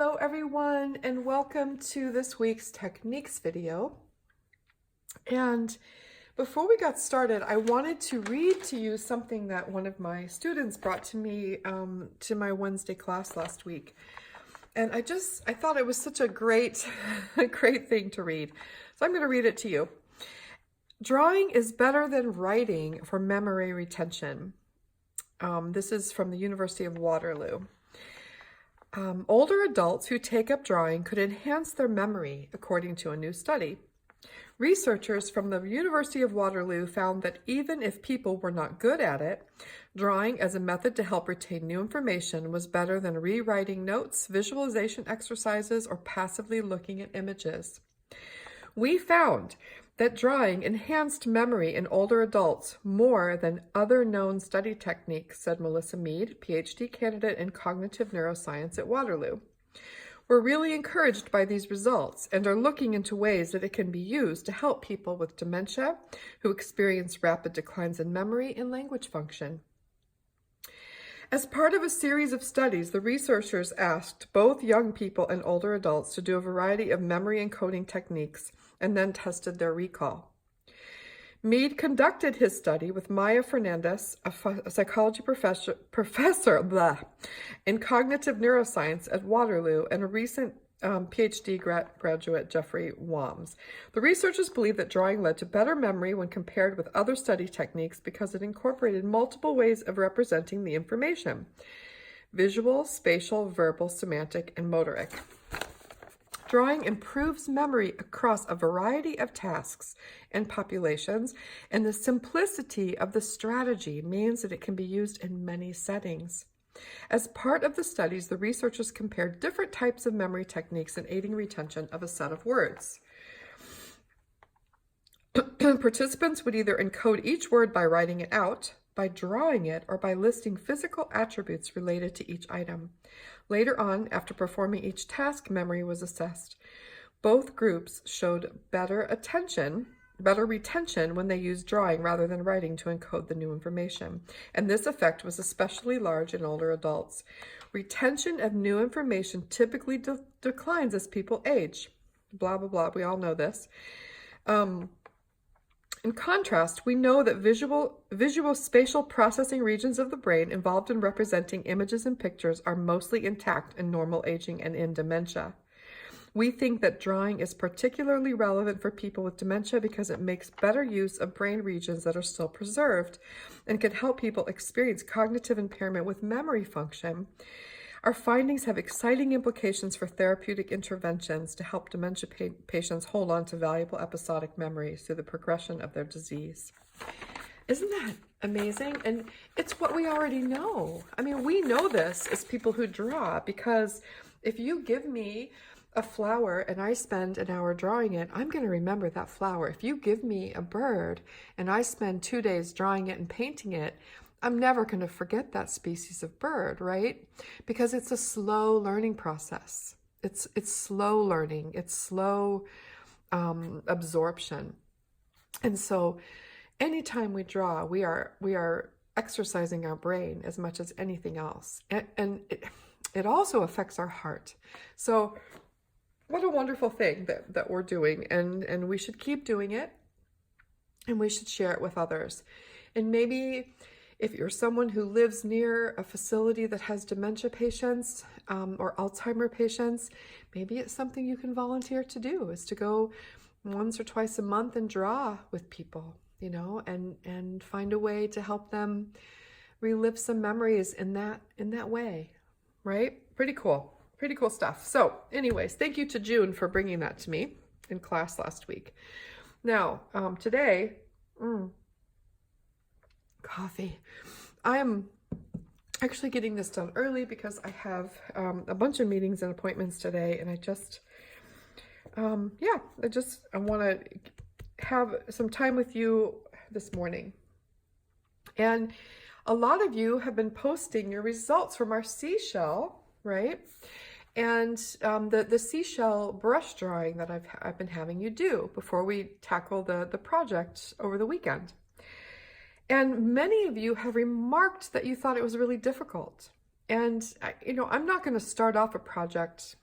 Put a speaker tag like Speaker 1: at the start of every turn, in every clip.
Speaker 1: Hello everyone, and welcome to this week's techniques video. And before we got started, I wanted to read to you something that one of my students brought to me to my Wednesday class last week. And I thought it was such a great thing to read. So I'm going to read it to you. Drawing is better than writing for memory retention. This is from the University of Waterloo. Older adults who take up drawing could enhance their memory, according to a new study. Researchers from the University of Waterloo found that even if people were not good at it, drawing as a method to help retain new information was better than rewriting notes, visualization exercises, or passively looking at images. We found that drawing enhanced memory in older adults more than other known study techniques, said Melissa Mead, PhD candidate in cognitive neuroscience at Waterloo. We're really encouraged by these results and are looking into ways that it can be used to help people with dementia who experience rapid declines in memory and language function. As part of a series of studies, the researchers asked both young people and older adults to do a variety of memory encoding techniques and then tested their recall. Mead conducted his study with Maya Fernandez, a psychology professor in cognitive neuroscience at Waterloo, and a recent PhD graduate, Jeffrey Wams. The researchers believe that drawing led to better memory when compared with other study techniques because it incorporated multiple ways of representing the information: visual, spatial, verbal, semantic, and motoric. Drawing improves memory across a variety of tasks and populations, and the simplicity of the strategy means that it can be used in many settings. As part of the studies, the researchers compared different types of memory techniques in aiding retention of a set of words. Participants would either encode each word by writing it out, by drawing it, or by listing physical attributes related to each item. Later on, after performing each task, memory was assessed. Both groups showed better retention when they used drawing rather than writing to encode the new information. And this effect was especially large in older adults. Retention of new information typically declines as people age. Blah, blah, blah. We all know this. In contrast, we know that visual spatial processing regions of the brain involved in representing images and pictures are mostly intact in normal aging and in dementia. We think that drawing is particularly relevant for people with dementia because it makes better use of brain regions that are still preserved and can help people experience cognitive impairment with memory function. Our findings have exciting implications for therapeutic interventions to help dementia patients hold on to valuable episodic memories through the progression of their disease. Isn't that amazing? And it's what we already know. I mean, we know this as people who draw, because if you give me a flower and I spend an hour drawing it, I'm going to remember that flower. If you give me a bird and I spend 2 days drawing it and painting it, I'm never going to forget that species of bird, right? Because it's a slow learning process. It's slow learning. It's slow absorption. And so anytime we draw, we are exercising our brain as much as anything else. And it also affects our heart. So what a wonderful thing that we're doing. And we should keep doing it. And we should share it with others. And maybe if you're someone who lives near a facility that has dementia patients or Alzheimer patients, maybe it's something you can volunteer to do, is to go once or twice a month and draw with people, you know, and find a way to help them relive some memories in that way, right? Pretty cool stuff. So anyways, thank you to June for bringing that to me in class last week. Now, today, coffee. I am actually getting this done early because I have a bunch of meetings and appointments today, and I want to have some time with you this morning. And a lot of you have been posting your results from our seashell, right? And the seashell brush drawing that I've been having you do before we tackle the project over the weekend. And many of you have remarked that you thought it was really difficult. And, you know, I'm not going to start off a project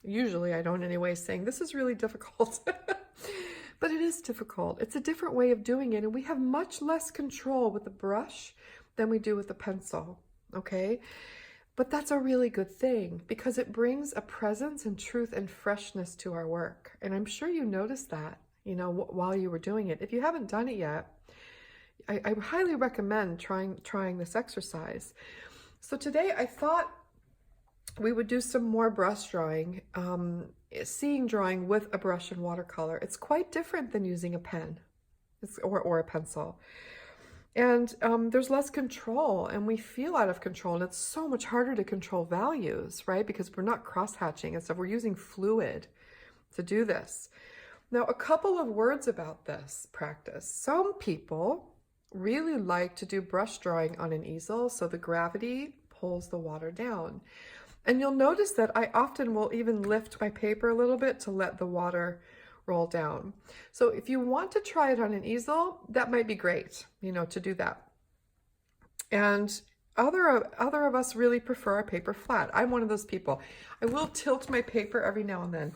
Speaker 1: Usually I don't anyway, saying this is really difficult. But it is difficult. It's a different way of doing it, and we have much less control with the brush than we do with the pencil, okay? But that's a really good thing because it brings a presence and truth and freshness to our work. And I'm sure you noticed that, you know, while you were doing it. If you haven't done it yet, I highly recommend trying this exercise. So today I thought we would do some more brush drawing, seeing drawing with a brush and watercolor. It's quite different than using a pen or a pencil. And there's less control, and we feel out of control, and it's so much harder to control values, right? Because we're not cross-hatching and stuff. We're using fluid to do this. Now, a couple of words about this practice. Some people really like to do brush drawing on an easel, so the gravity pulls the water down. And you'll notice that I often will even lift my paper a little bit to let the water roll down. So if you want to try it on an easel, that might be great, you know, to do that. And other of us really prefer our paper flat. I'm one of those people. I will tilt my paper every now and then.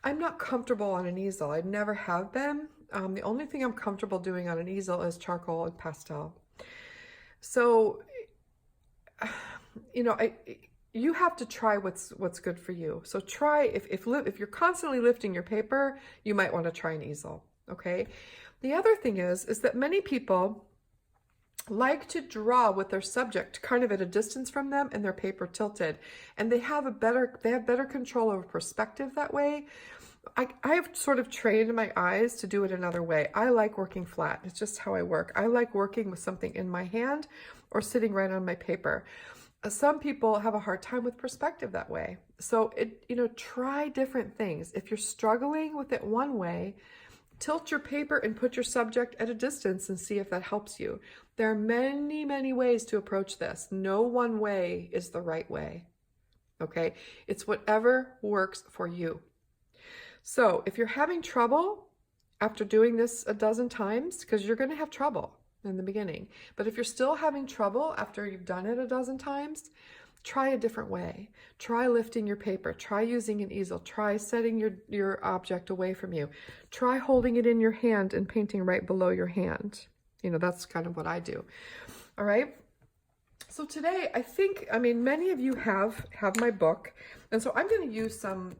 Speaker 1: I'm not comfortable on an easel. I never have been. The only thing I'm comfortable doing on an easel is charcoal and pastel. So, you know, you have to try what's good for you. So try, if you're constantly lifting your paper, you might want to try an easel, okay? The other thing is that many people like to draw with their subject kind of at a distance from them and their paper tilted, and they have better control over perspective that way. I have sort of trained my eyes to do it another way. I like working flat. It's just how I work. I like working with something in my hand or sitting right on my paper. Some people have a hard time with perspective that way. So you know, try different things. If you're struggling with it one way, tilt your paper and put your subject at a distance and see if that helps you. There are many, many ways to approach this. No one way is the right way, okay? It's whatever works for you. So if you're having trouble after doing this a dozen times, because you're going to have trouble in the beginning, but if you're still having trouble after you've done it a dozen times, try a different way. Try lifting your paper. Try using an easel. Try setting your object away from you. Try holding it in your hand and painting right below your hand. You know, that's kind of what I do. All right. So today, I mean, many of you have my book, and so I'm going to use some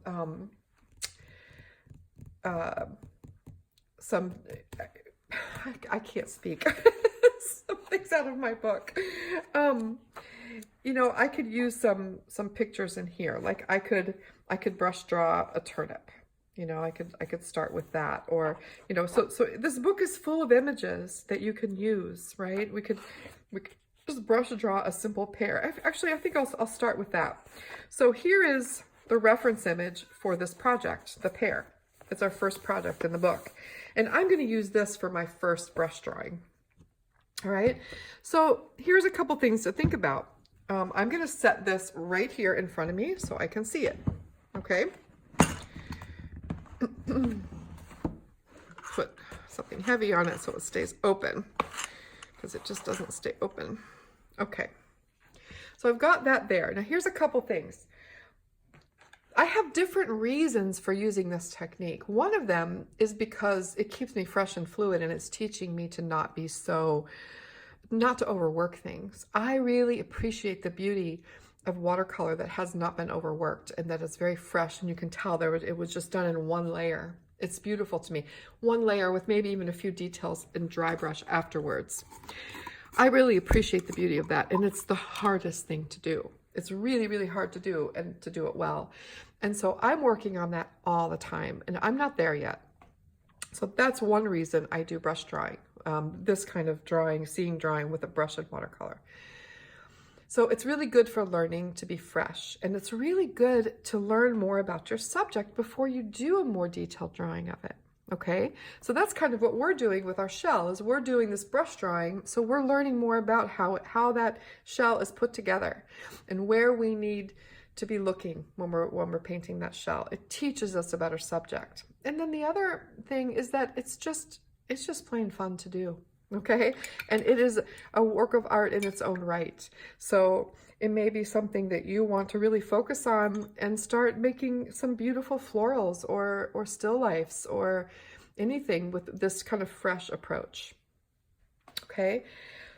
Speaker 1: I can't speak. Some things out of my book. You know, I could use some pictures in here. Like I could brush draw a turnip. You know, I could start with that, or you know, so this book is full of images that you can use, right? We could just brush draw a simple pear. Actually, I think I'll start with that. So here is the reference image for this project, the pear. It's our first project in the book. And I'm going to use this for my first brush drawing. All right. So here's a couple things to think about. I'm going to set this right here in front of me so I can see it. Okay. Put something heavy on it so it stays open, because it just doesn't stay open. Okay. So I've got that there. Now here's a couple things. I have different reasons for using this technique. One of them is because it keeps me fresh and fluid, and it's teaching me to not to overwork things. I really appreciate the beauty of watercolor that has not been overworked and that is very fresh, and you can tell it was just done in one layer. It's beautiful to me. One layer with maybe even a few details in dry brush afterwards. I really appreciate the beauty of that, and it's the hardest thing to do. It's really, really hard to do, and to do it well. And so I'm working on that all the time, and I'm not there yet. So that's one reason I do brush drawing, this kind of drawing, seeing drawing with a brush and watercolor. So it's really good for learning to be fresh, and it's really good to learn more about your subject before you do a more detailed drawing of it. Okay, so that's kind of what we're doing with our shell, is we're doing this brush drawing, so we're learning more about how that shell is put together and where we need to be looking when we're painting that shell. It teaches us about our subject. And then the other thing is that it's just plain fun to do. Okay, and it is a work of art in its own right. So it may be something that you want to really focus on and start making some beautiful florals or still lifes or anything with this kind of fresh approach. Okay,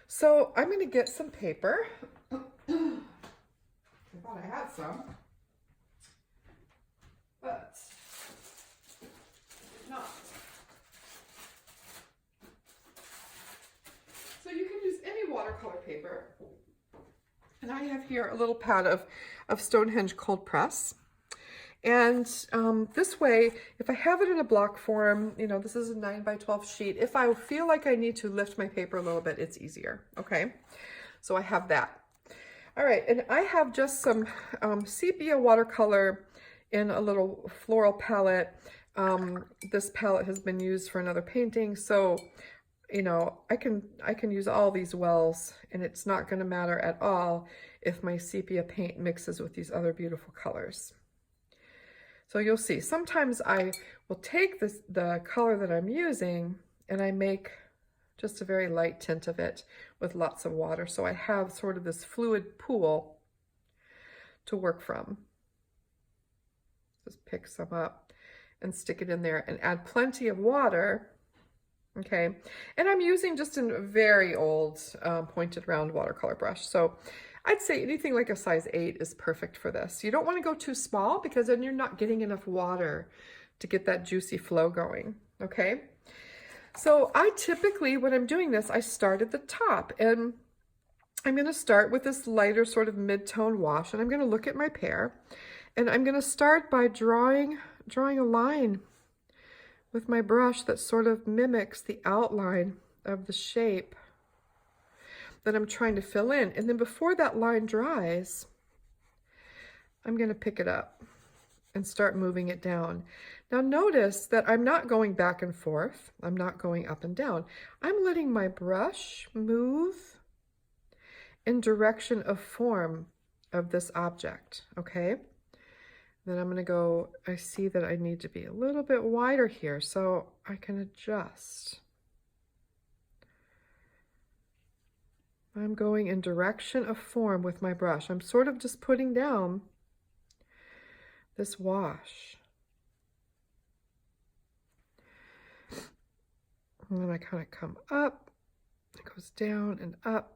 Speaker 1: so I'm going to get some paper. I thought I had some, but not. So you can use any watercolor paper. And I have here a little pad of Stonehenge cold press. And this way, if I have it in a block form, you know, this is a 9 by 12 sheet. If I feel like I need to lift my paper a little bit, it's easier. Okay, so I have that. All right, and I have just some sepia watercolor in a little floral palette. This palette has been used for another painting, so you know, I can use all these wells, and it's not going to matter at all if my sepia paint mixes with these other beautiful colors. So you'll see, sometimes I will take the color that I'm using and I make just a very light tint of it with lots of water. So I have sort of this fluid pool to work from. Just pick some up and stick it in there and add plenty of water. Okay, and I'm using just a very old pointed round watercolor brush. So I'd say anything like a size 8 is perfect for this. You don't want to go too small because then you're not getting enough water to get that juicy flow going. Okay, so I typically, when I'm doing this, I start at the top, and I'm going to start with this lighter sort of mid-tone wash, and I'm going to look at my pear, and I'm going to start by drawing a line with my brush that sort of mimics the outline of the shape that I'm trying to fill in. And then before that line dries, I'm going to pick it up and start moving it down. Now notice that I'm not going back and forth. I'm not going up and down. I'm letting my brush move in direction of form of this object, okay? Then I'm going to go, I see that I need to be a little bit wider here, so I can adjust. I'm going in direction of form with my brush. I'm sort of just putting down this wash. And then I kind of come up, it goes down and up.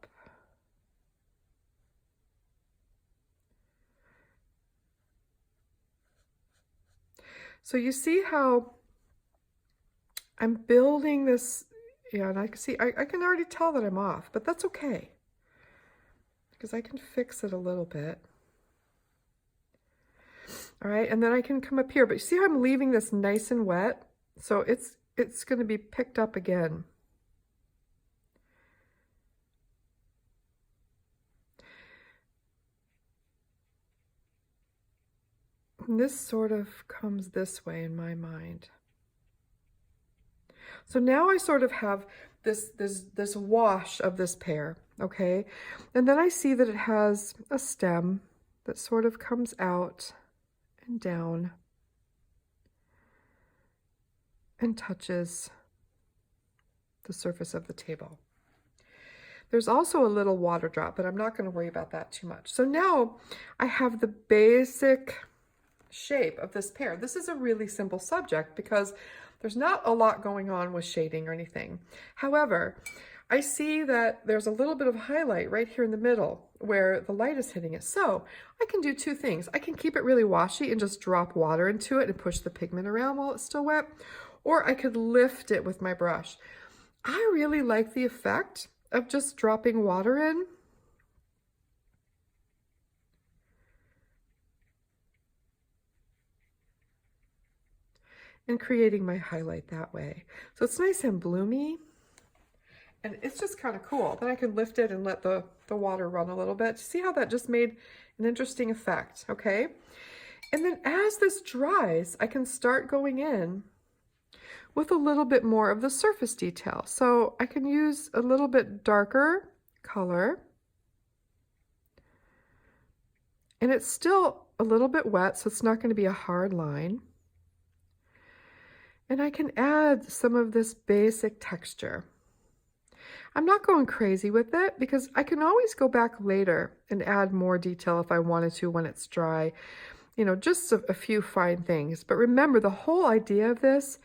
Speaker 1: So you see how I'm building this, yeah, and I can see, I can already tell that I'm off, but that's okay, because I can fix it a little bit. All right, and then I can come up here, but you see how I'm leaving this nice and wet? So it's going to be picked up again. And this sort of comes this way in my mind. So now I sort of have this wash of this pear, okay? And then I see that it has a stem that sort of comes out and down and touches the surface of the table. There's also a little water drop, but I'm not going to worry about that too much. So now I have the basic shape of this pear. This is a really simple subject because there's not a lot going on with shading or anything. However, I see that there's a little bit of highlight right here in the middle where the light is hitting it. So I can do two things. I can keep it really washy and just drop water into it and push the pigment around while it's still wet, or I could lift it with my brush. I really like the effect of just dropping water in. And creating my highlight that way. So it's nice and bloomy, and it's just kind of cool. Then I can lift it and let the water run a little bit. See how that just made an interesting effect, okay? And then as this dries, I can start going in with a little bit more of the surface detail. So I can use a little bit darker color, and it's still a little bit wet, so it's not going to be a hard line. And I can add some of this basic texture. I'm not going crazy with it because I can always go back later and add more detail if I wanted to when it's dry. You know, just a few fine things. But remember, the whole idea of this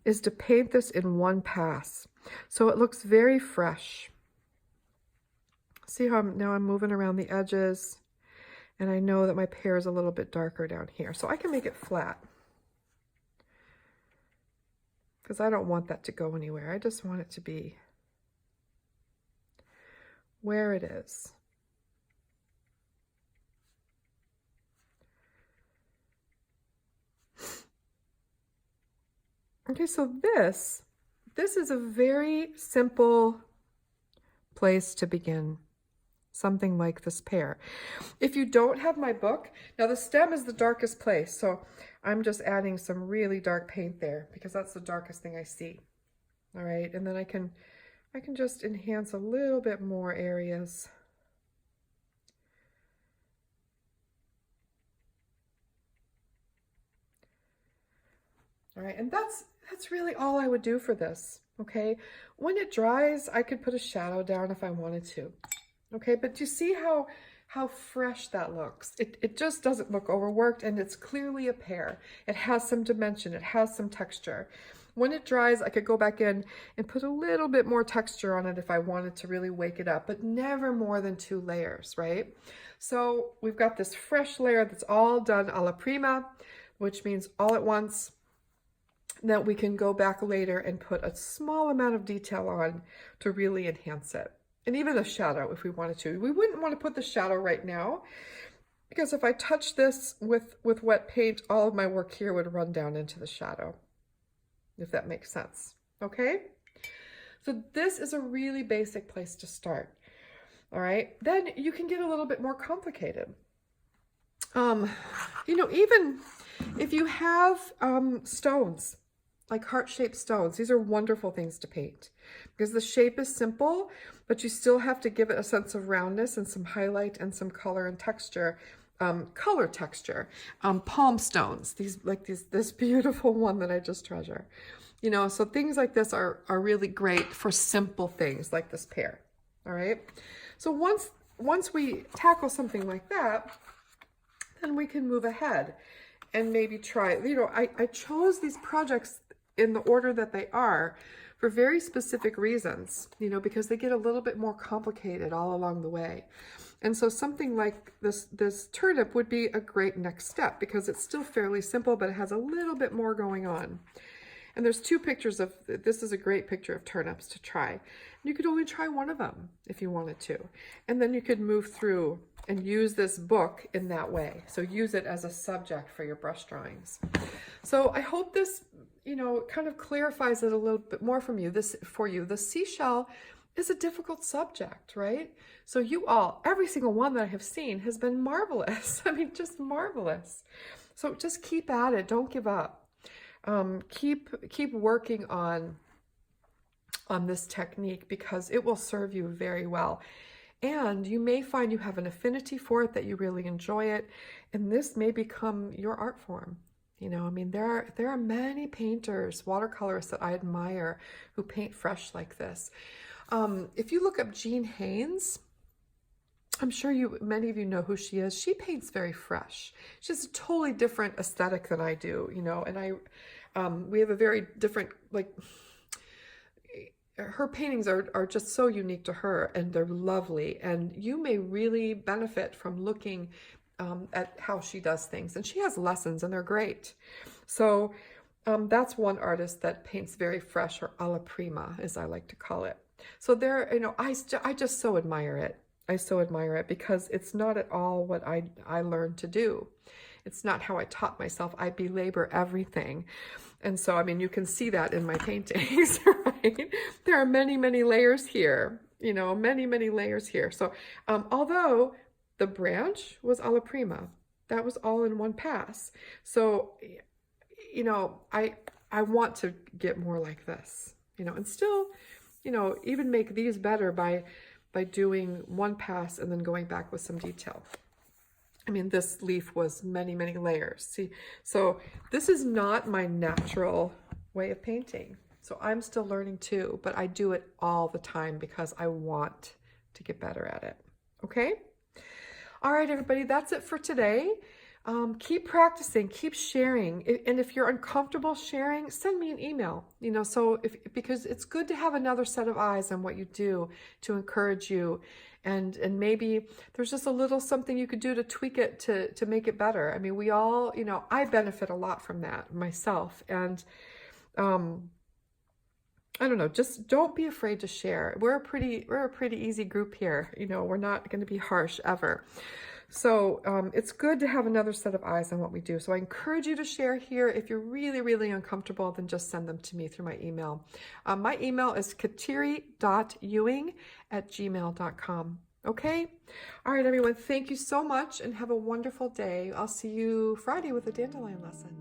Speaker 1: is to paint this in one pass. So it looks very fresh. See how now I'm moving around the edges, and I know that my pear is a little bit darker down here. So I can make it flat because I don't want that to go anywhere. I just want it to be where it is. Okay, so this is a very simple place to begin. Something like this pear. If you don't have my book, now the stem is the darkest place, so I'm just adding some really dark paint there because that's the darkest thing I see. All right, and then I can just enhance a little bit more areas. All right, and that's really all I would do for this, okay? When it dries, I could put a shadow down if I wanted to, okay? But you see how fresh that looks. It just doesn't look overworked, and it's clearly a pear. It has some dimension, it has some texture. When it dries, I could go back in and put a little bit more texture on it if I wanted to really wake it up, but never more than 2 layers, right? So we've got this fresh layer that's all done a la prima, which means all at once. That we can go back later and put a small amount of detail on to really enhance it. And even a shadow if we wanted to. We wouldn't want to put the shadow right now because if I touch this with wet paint, all of my work here would run down into the shadow, if that makes sense. Okay? So this is a really basic place to start. All right? Then you can get a little bit more complicated. You know, even if you have stones, like heart-shaped stones, these are wonderful things to paint because the shape is simple, but you still have to give it a sense of roundness and some highlight and some color and texture, color texture. Palm stones, this beautiful one that I just treasure. You know, so things like this are really great for simple things like this pear. All right. So once we tackle something like that, then we can move ahead and maybe try, you know, I chose these projects in the order that they are for very specific reasons, you know, because they get a little bit more complicated all along the way. And so something like this turnip would be a great next step because it's still fairly simple, but it has a little bit more going on. And there's 2 pictures of, this is a great picture of turnips to try. You could only try one of them if you wanted to. And then you could move through and use this book in that way. So use it as a subject for your brush drawings. So I hope this, you know, kind of clarifies it a little bit more for you. The seashell is a difficult subject, right? So you all, every single one that I have seen has been marvelous. I mean, just marvelous. So just keep at it. Don't give up. Keep working on this technique because it will serve you very well. And you may find you have an affinity for it, that you really enjoy it, and this may become your art form. You know, I mean, there are many painters, watercolorists that I admire who paint fresh like this. If you look up Jean Haynes, I'm sure many of you know who she is. She paints very fresh. She has a totally different aesthetic than I do, you know, and we have a very different, like, her paintings are just so unique to her, and they're lovely, and you may really benefit from looking at how she does things, and she has lessons and they're great. So that's one artist that paints very fresh, or a la prima, as I like to call it. So there, you know, I just so admire it. I so admire it because it's not at all what I learned to do. It's not how I taught myself. I belabor everything. And so, I mean, you can see that in my paintings, right? There are many, many layers here, you know, many, many layers here. So although the branch was a la prima, that was all in one pass. So, you know, I want to get more like this, you know, and still, you know, even make these better by doing one pass and then going back with some detail. I mean, this leaf was many, many layers. See, so this is not my natural way of painting. So I'm still learning too, but I do it all the time because I want to get better at it. Okay? All right, everybody, that's it for today. Keep practicing, keep sharing. And if you're uncomfortable sharing, send me an email, because it's good to have another set of eyes on what you do to encourage you. And maybe there's just a little something you could do to tweak it to make it better. I mean, we all, I benefit a lot from that myself. And I don't know, just don't be afraid to share. We're a pretty easy group here. We're not going to be harsh ever. So it's good to have another set of eyes on what we do. So I encourage you to share here. If you're really, really uncomfortable, then just send them to me through my email. My email is kateri.ewing@gmail.com. Okay? All right, everyone. Thank you so much and have a wonderful day. I'll see you Friday with a dandelion lesson.